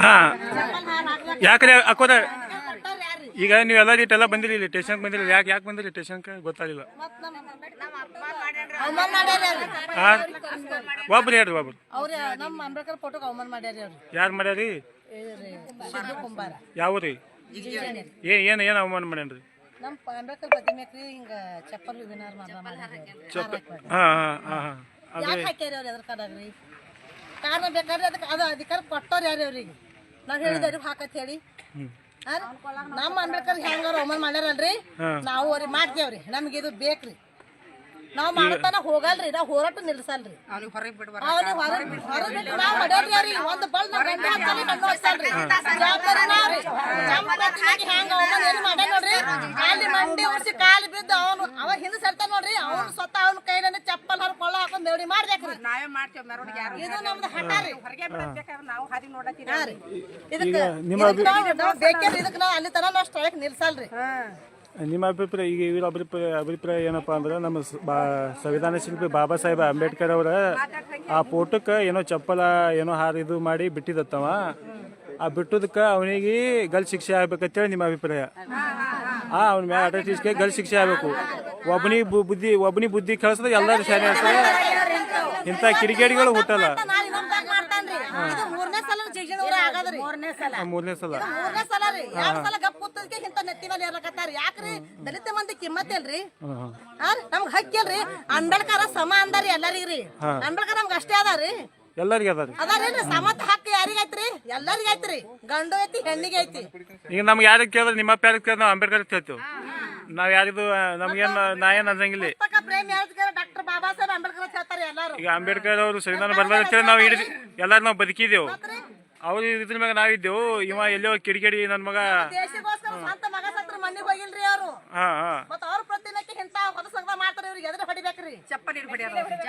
ಹಾ ಯಾಕ್ರೆ ಹಾಕೋದ ಈಗ ನೀವೆಲ್ಲ ಇಟ್ಟೆಲ್ಲ ಬಂದಿರಿ ಇಲ್ಲಿ ಸ್ಟೇಷನ್ಗೆ ಬಂದಿರಿ ಯಾಕೆ ಬಂದಿರಿ ಸ್ಟೇಷನ್ಗೆ ಗೊತ್ತಾಗಿಲ್ಲ ಒಬ್ರು ಹೇಳ್ರಿ ಒಬ್ರು ಯಾರು ಮಾಡ್ಯಾರಿ ಯಾವ್ರಿ ಏನ್ ಅವಮಾನ ಮಾಡ್ಯಾನ್ರಿ ಕಾರಣ ಬೇಕಾದ್ರೆ ಅದಕ್ಕೆ ಅದು ಅಧಿಕಾರ ಕೊಟ್ಟವ್ರು ಯಾರು ಅವ್ರಿಗೆ ನಾವ್ ಹೇಳಿದವ್ರಿಗೆ ಹಾಕತ್ ಹೇಳಿ ನಮ್ಮ ಅಂಬೇಡ್ಕರ್ ಹೆಂಗಾರ ಅವಮಾನ ಮಾಡ್ಯಾರಲ್ರಿ ನಾವು ಅವ್ರಿಗೆ ಮಾಡ್ತೇವ್ರಿ ನಮ್ಗೆ ಇದು ಬೇಕ್ರಿ ನಾವ್ ಮಾಡತಾನ ಹೋಗಲ್ರಿ ನಾವ್ ಹೋರಾಟ ನಿಲ್ಸಲ್ರಿ ನಾವ್ ಹೊಡ್ಯಾರಿ ಒಂದ್ ಬಲ್ ನಾವ್ ಗಂಡ ಹಚ್ಚಲಿ ಕಣ್ಣು ಹಚ್ಚಲ್ರಿ ಜವಾಬ್ದಾರಿ ನಾವ್ರಿ ಹೆಂಗ ಅವಮಾನ ಏನ್ ಮಾಡ್ಯಾನ ನೋಡ್ರಿ ಅಲ್ಲಿ ಮಂಡಿ ಉರ್ಸಿ ಕಾಲು ಬಿದ್ದು ಅವ ಹಿಂದೆ ಸರ್ತಾನ ನೋಡ್ರಿ ಅವ್ನು ಸ್ವತಃ ಅವ್ನ ಕೈನ ಚಪ್ಪಲ್ ಹೊರ ಕೊಳ್ಳ ಹಾಕೊಂಡ್ ದೇವಡಿ ಮಾಡ್ಬೇಕ್ರಿ ನಾವೇ ಮಾಡ್ತೇವ್ ಮೆರವಣಿಗೆ ಇದು ನಮ್ದು ಹಠಾರಿ ಹೊರಗೆ ಬಿಡಬೇಕಾದ್ರೆ ನಾವು ಹಾದಿ ನೋಡತ್ತೀವಿ ಇದಕ್ಕೆ ಬೇಕೇರಿ ಇದಕ್ಕೆ ನಾವು ಅಲ್ಲಿ ತನ ನಾವು ಸ್ಟ್ರೈಕ್ ನಿಲ್ಸಲ್ರಿ ನಿಮ್ಮ ಅಭಿಪ್ರಾಯ ಈಗ ಇವರ ಅಭಿಪ್ರಾಯ ಏನಪ್ಪಾ ಅಂದ್ರೆ ನಮ್ಮ ಸಂವಿಧಾನ ಶಿಲ್ಪಿ ಬಾಬಾ ಸಾಹೇಬ್ ಅಂಬೇಡ್ಕರ್ ಅವರ ಆ ಫೋಟೋಕ್ಕೆ ಏನೋ ಚಪ್ಪಲ ಏನೋ ಇದು ಮಾಡಿ ಬಿಟ್ಟಿದತ್ತವ ಆ ಬಿಟ್ಟದಕ್ಕೆ ಅವನಿಗೆ ಗಲ್ ಶಿಕ್ಷೆ ಆಗ್ಬೇಕಂತೇಳಿ ನಿಮ್ಮ ಅಭಿಪ್ರಾಯ ಅವನ ಮ್ಯಾಲ ಅಟೆಸ್ಟಿಸ್ಗೆ ಗಲ್ ಶಿಕ್ಷೆ ಆಗ್ಬೇಕು ಒಬ್ಬನಿ ಬುದ್ಧಿ ಕಳಿಸಿದ್ರೆ ಎಲ್ಲರೂ ಶಾಲೆ ಆಗ್ತಾರೆ ಇಂಥ ಕಿಡಿಗೇಡಿಗಳು ಹುಟ್ಟಲ್ಲ ಮೂರನೇ ಸಲ ಯಾಕ್ರಿ ದಲಿತ ಮಂದಿ ಕಿಮ್ಮತ್ ಇಲ್ರಿ ನಮ್ಗ್ ಹಕ್ಕಿಲ್ರಿ ಅಂಬೇಡ್ಕರ್ ಸಮ ಅಂದಾರಿ ಎಲ್ಲರಿಗ್ರಿ ಅಂಬೇಡ್ಕರ್ ನಮ್ಗ ಅಷ್ಟೇ ಅದಾರಿ ಎಲ್ಲರಿಗೆ ಅದಾರಿ ಸಮತ್ ಹಕ್ಕ ಯಾರಿಗೈತ್ರಿ ಎಲ್ಲರಿಗ ಐತ್ರಿ ಗಂಡು ಐತಿ ಹೆಣ್ಣಿಗೆ ಐತಿ ಈಗ ನಮ್ಗೆ ಯಾರಿಗೆ ಕೇಳಿದ್ರೆ ನಿಮ್ಮ ಪ್ಯಾರ ಕೇಳಿದ್ರೆ ನಾವು ಅಂಬೇಡ್ಕರ್ ಕೇಳ್ತೀವಿ ನಾವ್ ಯಾರಿಗೂ ನಮ್ಗೇನ್ ನಾ ಏನ್ ಅನ್ನಂಗಿಲ್ಲ ಡಾಕ್ಟರ್ ಬಾಬಾ ಸಾಹೇಬ್ ಅಂಬೇಡ್ಕರ್ ಹೇಳ್ತಾರೆ ಎಲ್ಲಾರು ಈಗ ಅಂಬೇಡ್ಕರ್ ಅವರು ಸಂವಿಧಾನ ಬರ್ಲಾರ ನಾವು ಎಲ್ಲಾರು ನಾವು ಬದುಕಿದೆವು ಅವ್ರು ಇದ್ರ ಮ್ಯಾಗ ನಾವಿದ್ದೆವು ಇವ ಎಲ್ಲೋ ಕಿಡಿಕಿಡಿ ನನ್ ಮಗ ಸ್ವಂತ ಮಗ ಸತ್ರ ಮನೆಗೆ ಹೋಗಿಲ್ರಿ ಅವರು ಮತ್ತ ಅವ್ರ ಪ್ರತಿನಕ್ಕೆ ಇಂತ ಹೊಲಸಂಗ ಮಾಡ್ತಾರೆ ಇವ್ರಿಗೆ ಎದ್ರ ಹೊಡಿಬೇಕ್ರಿ ಚಪ್ಪಲಿ ಹೊಡಿಬೇಕ್ರಿ